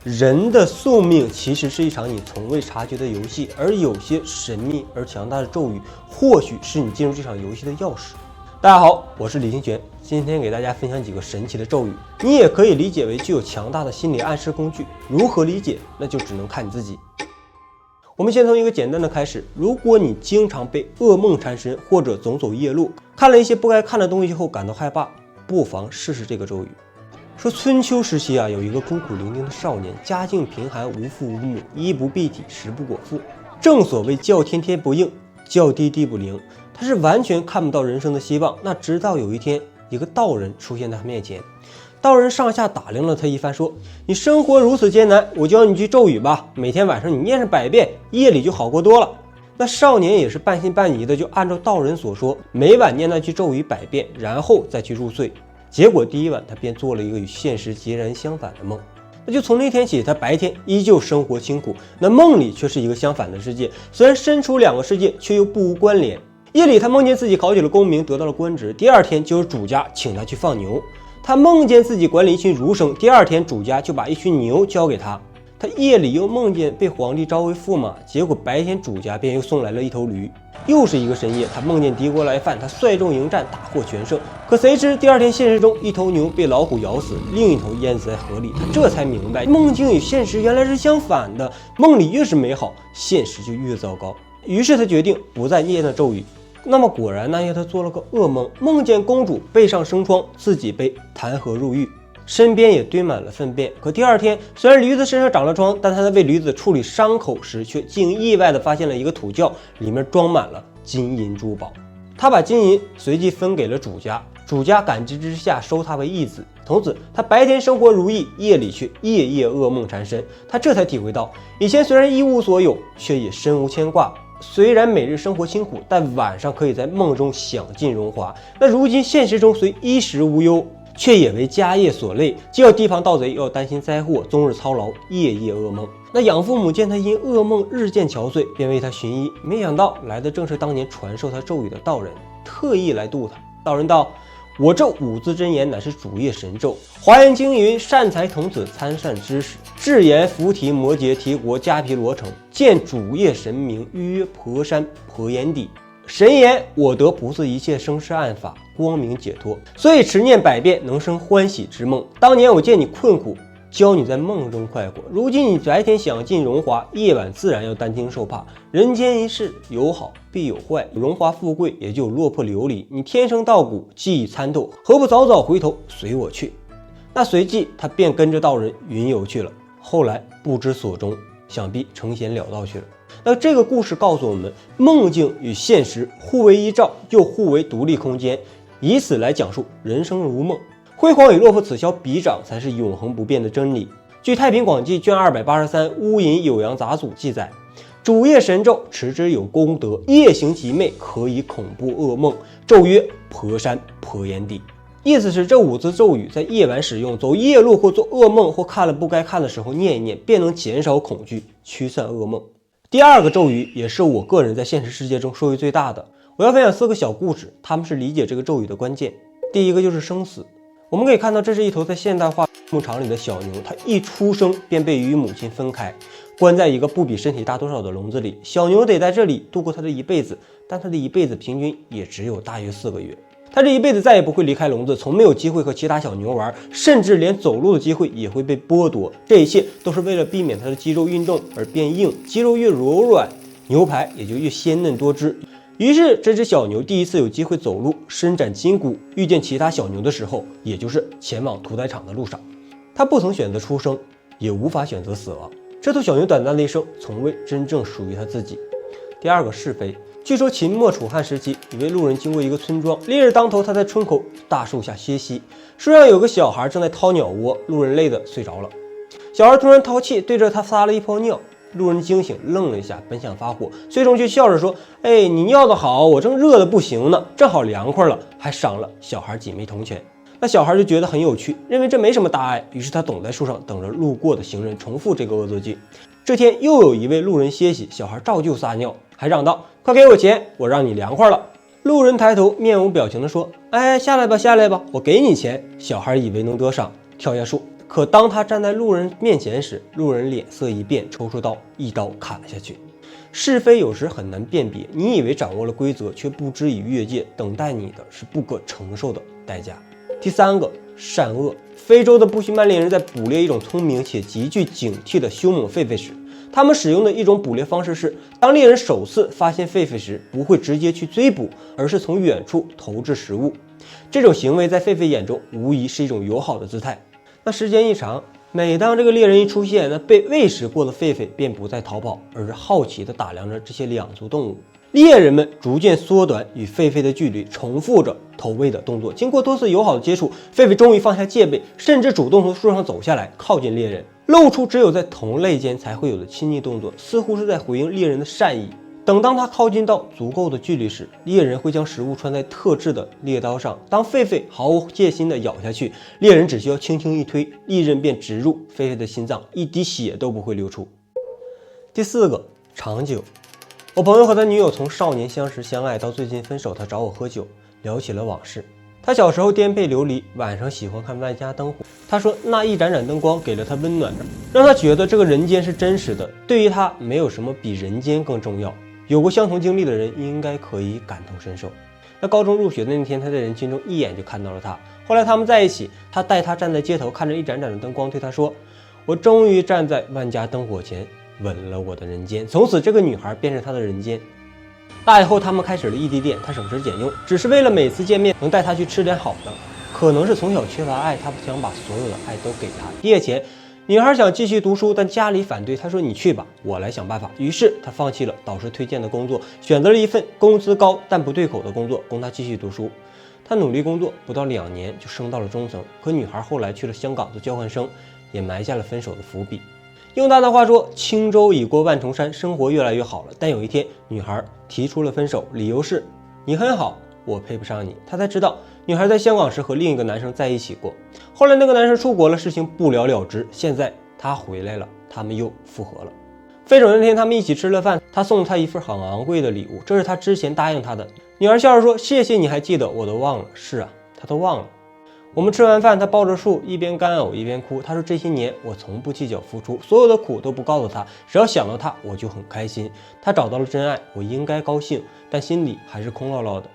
人的宿命其实是一场你从未察觉的游戏，而有些神秘而强大的咒语，或许是你进入这场游戏的钥匙。大家好，我是李清泉，今天给大家分享几个神奇的咒语，你也可以理解为具有强大的心理暗示工具。如何理解，那就只能看你自己。我们先从一个简单的开始，如果你经常被噩梦缠身，或者总走夜路，看了一些不该看的东西后感到害怕，不妨试试这个咒语。说春秋时期有一个孤苦伶仃的少年，家境贫寒，无父无母，衣不蔽体，食不果腹。正所谓叫天天不应，叫地地不灵。他是完全看不到人生的希望。那直到有一天，一个道人出现在他面前，道人上下打量了他一番，说：你生活如此艰难，我教你句咒语吧，每天晚上你念上100遍，夜里就好过多了。那少年也是半信半疑的，就按照道人所说，每晚念那句咒语100遍，然后再去入睡。结果第一晚他便做了一个与现实截然相反的梦。那就从那天起，他白天依旧生活清苦，那梦里却是一个相反的世界，虽然身处两个世界，却又不无关联。夜里他梦见自己考取了功名，得到了官职，第二天就有主家请他去放牛。他梦见自己管理一群儒生，第二天主家就把一群牛交给他。他夜里又梦见被皇帝召为驸马，结果白天主家便又送来了一头驴。又是一个深夜，他梦见敌国来犯，他率众迎战，大获全胜。可谁知第二天现实中，一头牛被老虎咬死，另一头淹死在河里。他这才明白，梦境与现实原来是相反的，梦里越是美好，现实就越糟糕。于是他决定不再念那咒语。那么果然那夜他做了个噩梦，梦见公主背上生疮，自己被弹劾入狱，身边也堆满了粪便。可第二天，虽然驴子身上长了疮，但他在为驴子处理伤口时，却竟意外地发现了一个土窖，里面装满了金银珠宝。他把金银随即分给了主家，主家感激之下收他为义子。从此他白天生活如意，夜里却夜夜噩梦缠身。他这才体会到，以前虽然一无所有，却也身无牵挂。虽然每日生活清苦，但晚上可以在梦中享尽荣华。那如今现实中虽衣食无忧，却也为家业所累，既要提防盗贼，又要担心灾祸，终日操劳，夜夜噩梦。那养父母见他因噩梦日渐憔悴，便为他寻医，没想到来的正是当年传授他咒语的道人，特意来度他。道人道：我这5字真言乃是主业神咒，华严经云：善财童子参善知识，智言菩提摩羯提国迦毗罗城，见主业神明预约婆山婆眼底。神言：我得不似一切生世暗法，光明解脱，所以持念100遍，能生欢喜之梦。当年我见你困苦，教你在梦中快活，如今你白天享尽荣华，夜晚自然要担惊受怕。人间一世，有好必有坏，荣华富贵也就有落魄流离。你天生稻谷，既已参透，何不早早回头随我去？那随即他便跟着道人云游去了，后来不知所终，想必成仙了道去了。那这个故事告诉我们，梦境与现实互为依照，又互为独立空间，以此来讲述人生如梦。辉煌与落魄此消彼长，才是永恒不变的真理。据《太平广记》卷283乌隐酉阳杂组记载，主业神咒持之有功德，夜行极寐，可以恐怖噩梦。咒曰：婆山婆眼底。意思是这5字咒语在夜晚使用，走夜路或做噩梦或看了不该看的时候念一念，便能减少恐惧，驱散噩梦。第二个咒语也是我个人在现实世界中收益最大的。我要分享4个小故事，他们是理解这个咒语的关键。第一个就是生死。我们可以看到，这是一头在现代化牧场里的小牛，它一出生便被与母亲分开，关在一个不比身体大多少的笼子里。小牛得在这里度过它的一辈子，但它的一辈子平均也只有大约4个月。它这一辈子再也不会离开笼子，从没有机会和其他小牛玩，甚至连走路的机会也会被剥夺。这一切都是为了避免它的肌肉运动而变硬，肌肉越柔软，牛排也就越鲜嫩多汁。于是这只小牛第一次有机会走路，伸展筋骨，遇见其他小牛的时候，也就是前往屠宰场的路上。它不曾选择出生，也无法选择死亡。这头小牛短暂的一生，从未真正属于它自己。第二个是非。据说秦末楚汉时期，一位路人经过一个村庄，烈日当头，他在村口大树下歇息，树上有个小孩正在掏鸟窝，路人累得睡着了。小孩突然淘气，对着他撒了一泡尿。路人惊醒，愣了一下，本想发火，随从却笑着说：你尿得好，我正热得不行呢，正好凉快了，还赏了小孩几枚铜钱。那小孩就觉得很有趣，认为这没什么大碍，于是他躲在树上等着路过的行人重复这个恶作剧。这天又有一位路人歇息，小孩照旧撒尿，还嚷道：快给我钱，我让你凉快了。路人抬头面无表情地说：下来吧，下来吧，我给你钱。小孩以为能得赏，跳下树可当他站在路人面前时，路人脸色一变，抽出刀一刀砍了下去。是非有时很难辨别，你以为掌握了规则，却不知已越界，等待你的是不可承受的代价。第三个，善恶。非洲的布须曼猎人在捕猎一种聪明且极具警惕的凶猛狒狒时，他们使用的一种捕猎方式是，当猎人首次发现狒狒时，不会直接去追捕，而是从远处投掷食物。这种行为在狒狒眼中无疑是一种友好的姿态。那时间一长，每当这个猎人一出现，那被喂食过的狒狒便不再逃跑，而是好奇地打量着这些两足动物。猎人们逐渐缩短与狒狒的距离，重复着投喂的动作。经过多次友好的接触，狒狒终于放下戒备，甚至主动从树上走下来，靠近猎人，露出只有在同类间才会有的亲昵动作，似乎是在回应猎人的善意。等当他靠近到足够的距离时，猎人会将食物穿在特制的猎刀上。当狒狒毫无戒心地咬下去，猎人只需要轻轻一推，利刃便直入狒狒的心脏，一滴血都不会流出。第四个，长久。我朋友和他女友从少年相识相爱到最近分手，他找我喝酒，聊起了往事。他小时候颠沛流离，晚上喜欢看万家灯火。他说那一盏盏灯光给了他温暖，让他觉得这个人间是真实的。对于他，没有什么比人间更重要。有过相同经历的人应该可以感同身受。那高中入学的那天，他在人群中一眼就看到了他。后来他们在一起，他带他站在街头，看着一盏盏的灯光，对他说：“我终于站在万家灯火前，吻了我的人间。”从此，这个女孩便是他的人间。大以后，他们开始了异地恋，他省吃俭用，只是为了每次见面能带她去吃点好的。可能是从小缺乏爱，他不想把所有的爱都给她。毕业前，女孩想继续读书，但家里反对。她说：“你去吧，我来想办法。”于是她放弃了导师推荐的工作，选择了一份工资高但不对口的工作，供她继续读书。她努力工作，不到2年就升到了中层。可女孩后来去了香港做交换生，也埋下了分手的伏笔。用她的话说，轻舟已过万重山，生活越来越好了。但有一天，女孩提出了分手，理由是你很好，我配不上你。她才知道，女孩在香港时和另一个男生在一起过，后来那个男生出国了，事情不了了之。现在他回来了，他们又复合了。分手那天，他们一起吃了饭，他送她一份很昂贵的礼物，这是他之前答应她的。女孩笑着说：“谢谢你还记得，我都忘了。”是啊，他都忘了。我们吃完饭，他抱着树，一边干呕一边哭。他说：“这些年我从不计较付出，所有的苦都不告诉他，只要想到他，我就很开心。他找到了真爱，我应该高兴，但心里还是空落落的。”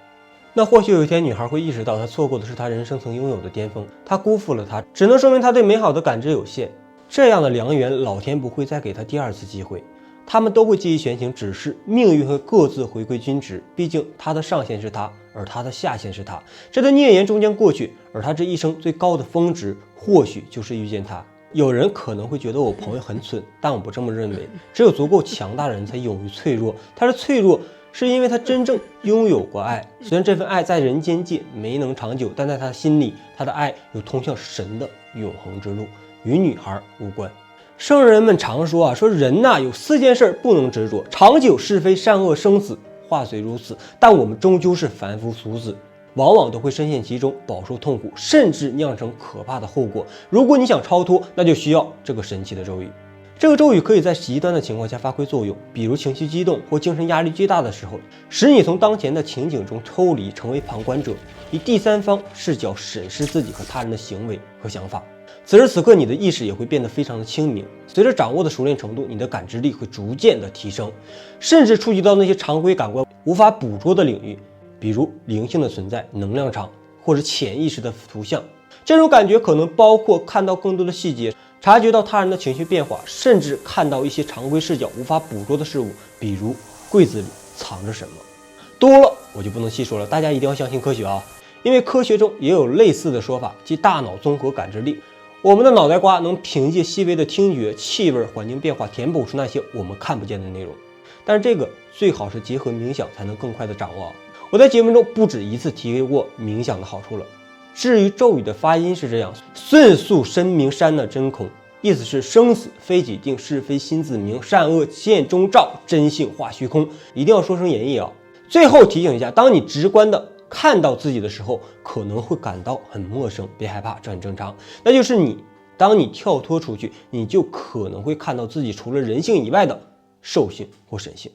那或许有一天，女孩会意识到，她错过的是她人生曾拥有的巅峰，她辜负了他，只能说明她对美好的感知有限。这样的良缘，老天不会再给她第二次机会。他们都会继续前行，只是命运会各自回归均值。毕竟他的上限是他，而他的下限是他。这段孽缘终将过去，而他这一生最高的峰值，或许就是遇见他。有人可能会觉得我朋友很蠢，但我不这么认为。只有足够强大的人才勇于脆弱。他的脆弱是因为他真正拥有过爱，虽然这份爱在人间界没能长久，但在他心里，他的爱有通向神的永恒之路，与女孩无关。圣人们常说说人有4件事不能执着：长久、是非、善恶、生死，话虽如此，但我们终究是凡夫俗子，往往都会深陷其中，饱受痛苦，甚至酿成可怕的后果。如果你想超脱，那就需要这个神奇的咒语。这个咒语可以在极端的情况下发挥作用，比如情绪激动或精神压力巨大的时候，使你从当前的情景中抽离，成为旁观者，以第三方视角审视自己和他人的行为和想法。此时此刻，你的意识也会变得非常的清明。随着掌握的熟练程度，你的感知力会逐渐的提升，甚至触及到那些常规感官无法捕捉的领域，比如灵性的存在、能量场或者潜意识的图像。这种感觉可能包括看到更多的细节，察觉到他人的情绪变化，甚至看到一些常规视角无法捕捉的事物，比如柜子里藏着什么。多了我就不能细说了，大家一定要相信科学啊！因为科学中也有类似的说法，即大脑综合感知力。我们的脑袋瓜能凭借细微的听觉、气味、环境变化填补出那些我们看不见的内容，但是这个最好是结合冥想才能更快的掌握。我在节目中不止一次提过冥想的好处了。至于咒语的发音是这样：迅速深明山的真空，意思是生死非己定，是非心自明，善恶见中照，真性化虚空。一定要说声演绎啊！最后提醒一下，当你直观的看到自己的时候，可能会感到很陌生，别害怕，这很正常。那就是当你跳脱出去，你就可能会看到自己除了人性以外的兽性或神性。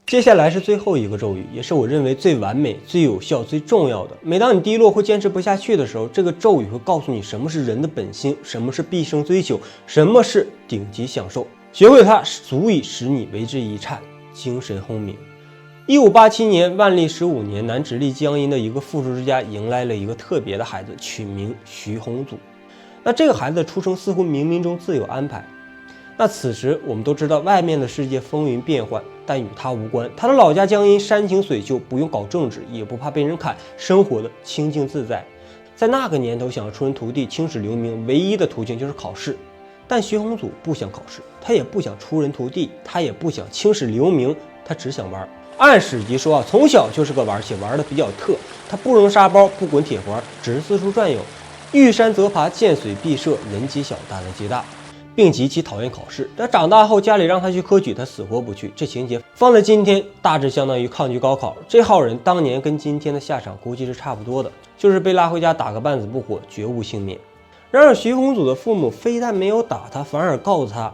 接下来是最后一个咒语，也是我认为最完美、最有效、最重要的。每当你低落或坚持不下去的时候，这个咒语会告诉你什么是人的本心，什么是毕生追求，什么是顶级享受。学会它，足以使你为之一颤，精神轰鸣。1587年，万历15年，南直隶江阴的一个富庶之家迎来了一个特别的孩子，取名徐宏祖。那这个孩子的出生似乎冥冥中自有安排。那此时我们都知道，外面的世界风云变幻，但与他无关。他的老家江阴山清水秀，不用搞政治，也不怕被人砍，生活的清静自在。在那个年头，想要出人头地、青史留名，唯一的途径就是考试。但徐宏祖不想考试，他也不想出人头地，他也不想青史留名，他只想玩。按史籍说啊，从小就是个玩，且玩的比较特。他不扔沙包，不滚铁环，只是四处转悠，遇山则爬，见水必射，人极小，胆子极大。并极其讨厌考试，但长大后家里让他去科举，他死活不去。这情节放在今天，大致相当于抗拒高考。这号人当年跟今天的下场估计是差不多的，就是被拉回家打个半死不活，绝无幸免。然而徐宏祖的父母非但没有打他，反而告诉他：“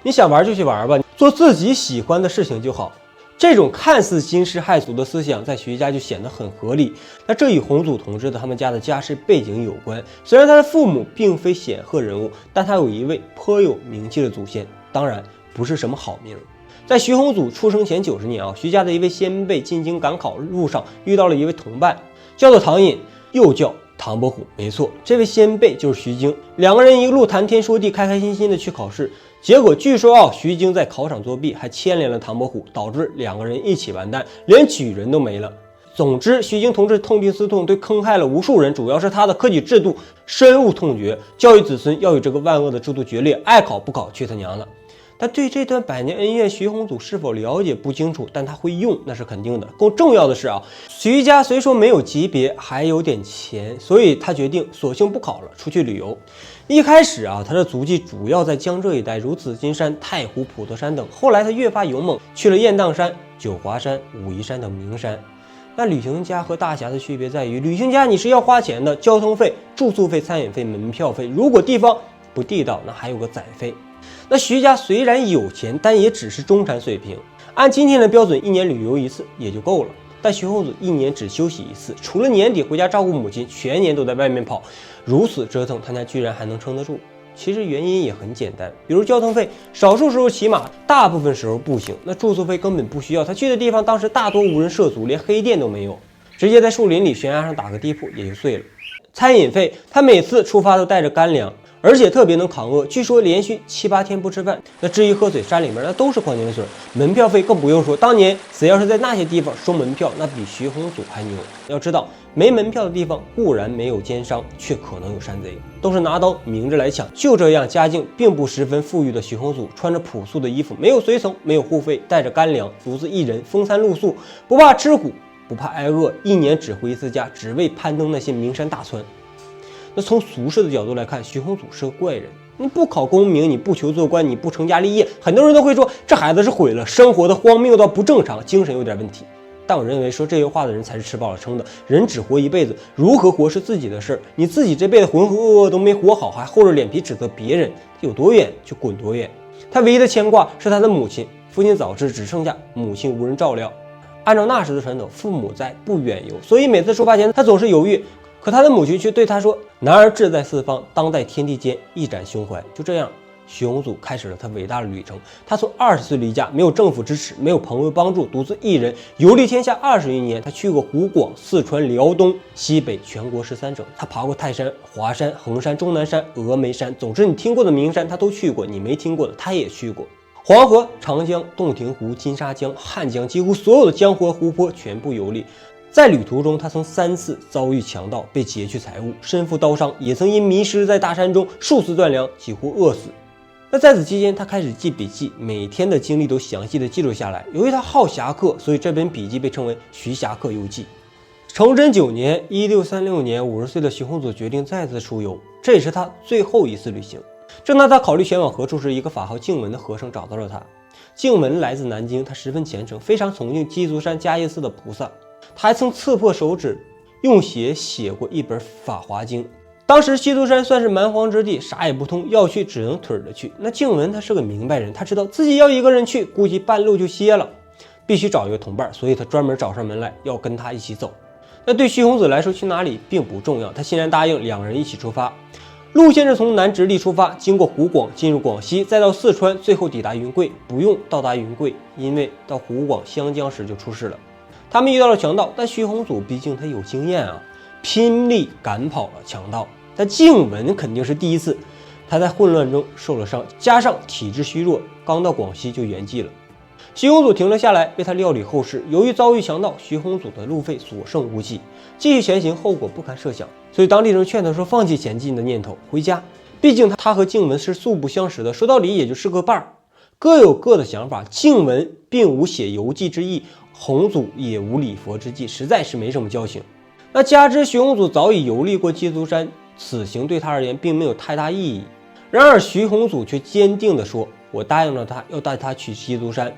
你想玩就去玩吧，做自己喜欢的事情就好。”这种看似惊世骇俗的思想，在徐家就显得很合理。那这与宏祖同志的他们家的家世背景有关。虽然他的父母并非显赫人物，但他有一位颇有名气的祖先，当然不是什么好命。在徐宏祖出生前90年徐家的一位先辈进京赶考路上遇到了一位同伴，叫做唐寅，又叫唐伯虎。没错，这位先辈就是徐经。两个人一路谈天说地，开开心心的去考试。结果据说徐经在考场作弊，还牵连了唐伯虎，导致两个人一起完蛋，连举人都没了。总之，徐经同志痛定思痛，对坑害了无数人，主要是他的科举制度深恶痛绝，教育子孙要与这个万恶的制度决裂，爱考不考，去他娘的！但对这段百年恩怨，徐宏祖是否了解不清楚，但他会用，那是肯定的。更重要的是徐家虽说没有级别，还有点钱，所以他决定索性不考了，出去旅游。一开始他的足迹主要在江浙一带，如紫金山、太湖、普陀山等。后来他越发勇猛，去了雁荡山、九华山、武夷山等名山。那旅行家和大侠的区别在于，旅行家你是要花钱的，交通费、住宿费、餐饮费、门票费，如果地方不地道，那还有个载费。那徐家虽然有钱，但也只是中产水平，按今天的标准，一年旅游一次也就够了。但徐宏祖一年只休息一次，除了年底回家照顾母亲，全年都在外面跑。如此折腾，他家居然还能撑得住。其实原因也很简单，比如交通费，少数时候骑马，大部分时候步行。那住宿费根本不需要，他去的地方当时大多无人涉足，连黑店都没有，直接在树林里、悬崖上打个地铺也就碎了。餐饮费，他每次出发都带着干粮，而且特别能扛饿，据说连续7、8天不吃饭。那至于喝水，山里面那都是矿泉水。门票费更不用说，当年谁要是在那些地方收门票，那比徐宏祖还牛。要知道，没门票的地方固然没有奸商，却可能有山贼，都是拿刀明着来抢。就这样，家境并不十分富裕的徐宏祖，穿着朴素的衣服，没有随从，没有护卫，带着干粮，独自一人风餐露宿，不怕吃苦，不怕挨饿，一年只回一次家，只为攀登那些名山大川。那从俗世的角度来看，徐宏祖是个怪人。你不考功名，你不求做官，你不成家立业，很多人都会说这孩子是毁了，生活的荒谬到不正常，精神有点问题。但我认为说这些话的人才是吃饱了撑的。人只活一辈子，如何活是自己的事儿。你自己这辈子浑浑噩噩都没活好，还厚着脸皮指责别人，有多远就滚多远。他唯一的牵挂是他的母亲，父亲早逝，只剩下母亲无人照料。按照那时的传统，父母在不远游，所以每次出发前他总是犹豫。可他的母亲却对他说：“男儿志在四方，当在天地间，一展胸怀。”就这样，徐宏祖开始了他伟大的旅程。他从20岁离家，没有政府支持，没有朋友帮助，独自一人游历天下21年。他去过湖广、四川、辽东、西北全国13省。他爬过泰山、华山、衡山、终南山、峨眉山。总之，你听过的名山他都去过，你没听过的他也去过。黄河、长江、洞庭湖、金沙江、汉江，几乎所有的江河湖泊全部游历。在旅途中，他曾3次遭遇强盗，被劫去财物，身负刀伤，也曾因迷失在大山中数次断粮，几乎饿死。那在此期间，他开始记笔记，每天的经历都详细的记录下来。由于他好侠客，所以这本笔记被称为《徐侠客游记》。崇祯9年，1636年，50岁的徐宏祖决定再次出游，这也是他最后一次旅行。正当他考虑前往何处时，一个法号静文的和尚找到了他。静文来自南京，他十分虔诚，非常崇敬鸡足山迦叶寺的菩萨。他还曾刺破手指，用血写过一本《法华经》。当时鸡足山算是蛮荒之地，啥也不通，要去只能腿着去。那静文他是个明白人，他知道自己要一个人去，估计半路就歇了。必须找一个同伴，所以他专门找上门来要跟他一起走。那对徐洪子来说，去哪里并不重要，他欣然答应两人一起出发。路线是从南直隶出发，经过湖广进入广西，再到四川，最后抵达云贵。不用到达云贵，因为到湖广湘江时就出事了。他们遇到了强盗，但徐洪祖毕竟他有经验啊，拼力赶跑了强盗。但静文肯定是第一次，他在混乱中受了伤，加上体质虚弱，刚到广西就圆寂了。徐洪祖停了下来，为他料理后事。由于遭遇强盗，徐洪祖的路费所剩无几，继续前行后果不堪设想，所以当地人劝他说放弃前进的念头，回家。毕竟他和静文是素不相识的，说道理也就是个伴儿，各有各的想法。静文并无写游记之意，洪祖也无礼佛之计，实在是没什么交情。那加之徐洪祖早已游历过鸡足山，此行对他而言并没有太大意义。然而徐洪祖却坚定地说：“我答应了他，要带他去鸡足山。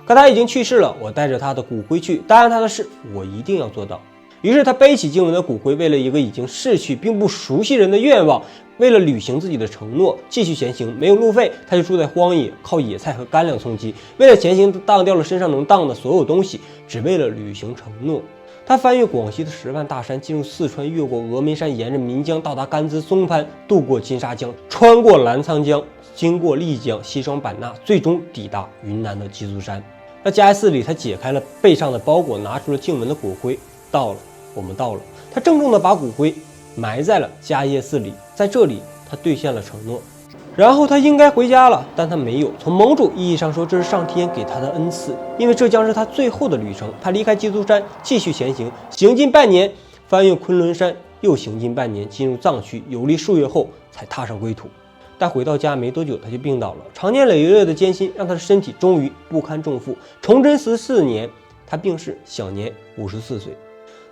可他已经去世了，我带着他的骨灰去，答应他的事，我一定要做到。”于是他背起静文的骨灰，为了一个已经逝去并不熟悉人的愿望，为了履行自己的承诺，继续前行。没有路费，他就住在荒野，靠野菜和干粮充饥。为了前行，当掉了身上能当的所有东西，只为了履行承诺。他翻越广西的10万大山，进入四川，越过峨眉山，沿着岷江到达甘孜松潘，渡过金沙江，穿过澜沧江，经过丽江、西双版纳，最终抵达云南的鸡足山。那嘉业寺里，他解开了背上的包裹，拿出了静文的骨灰。到了，我们到了。他郑重地把骨灰埋在了嘉业寺里，在这里，他兑现了承诺。然后他应该回家了，但他没有。从某种意义上说，这是上天给他的恩赐，因为这将是他最后的旅程。他离开鸡足山，继续前行，行进半年，翻越昆仑山，又行进半年，进入藏区，游历数月后才踏上归途。但回到家没多久，他就病倒了。长年累月的艰辛让他的身体终于不堪重负。崇祯14年，他病逝，享年54岁。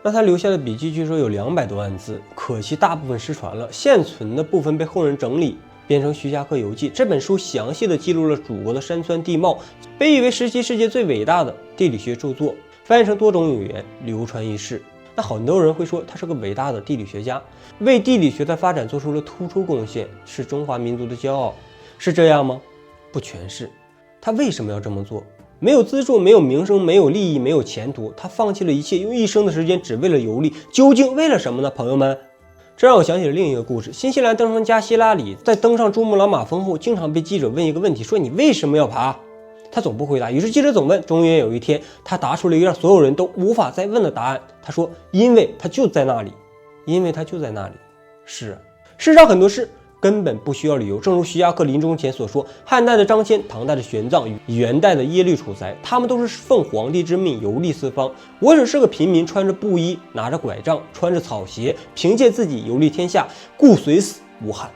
那他留下的笔记据说有200多万字，可惜大部分失传了，现存的部分被后人整理，编成《徐霞客游记》。这本书详细的记录了祖国的山川地貌，被誉为17世纪最伟大的地理学著作，翻译成多种语言，流传于世。那很多人会说他是个伟大的地理学家，为地理学的发展做出了突出贡献，是中华民族的骄傲。是这样吗？不全是。他为什么要这么做？没有资助，没有名声，没有利益，没有前途，他放弃了一切，用一生的时间只为了游历，究竟为了什么呢？朋友们，这让我想起了另一个故事。新西兰登山家希拉里在登上珠穆朗玛峰后，经常被记者问一个问题，说你为什么要爬？他总不回答，于是记者总问。终于有一天，他答出了一个让所有人都无法再问的答案。他说：“因为他就在那里，因为他就在那里。”是啊，世上很多事根本不需要理由。正如徐霞客临终前所说，汉代的张骞、唐代的玄奘与元代的耶律楚材，他们都是奉皇帝之命游历四方。我只是个平民，穿着布衣，拿着拐杖，穿着草鞋，凭借自己游历天下，故虽死无憾。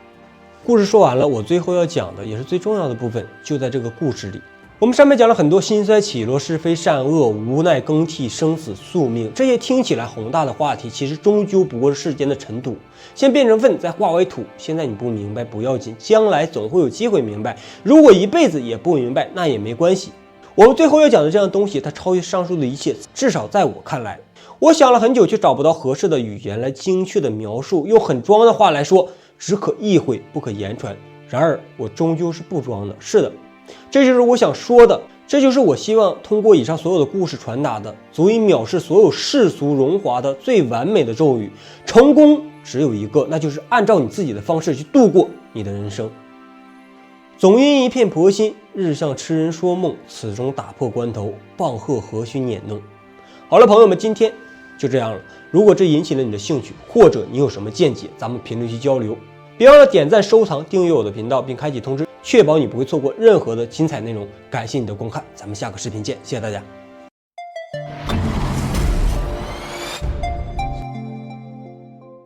故事说完了，我最后要讲的也是最重要的部分，就在这个故事里。我们上面讲了很多兴衰起落、是非善恶、无奈更替、生死宿命，这些听起来宏大的话题，其实终究不过是世间的尘土，先变成粪，再化为土。现在你不明白不要紧，将来总会有机会明白。如果一辈子也不明白，那也没关系。我们最后要讲的这样东西，它超越上述的一切，至少在我看来。我想了很久，却找不到合适的语言来精确的描述，用很装的话来说，只可意会不可言传。然而我终究是不装的，是的，这就是我想说的，这就是我希望通过以上所有的故事传达的，足以藐视所有世俗荣华的最完美的咒语。成功只有一个，那就是按照你自己的方式去度过你的人生。总因一片婆心，日向痴人说梦，此中打破关头，棒喝何须捻弄。好了，朋友们，今天就这样了。如果这引起了你的兴趣，或者你有什么见解，咱们评论区交流。别忘了点赞、收藏、订阅我的频道，并开启通知，确保你不会错过任何的精彩内容。感谢你的观看，咱们下个视频见，谢谢大家。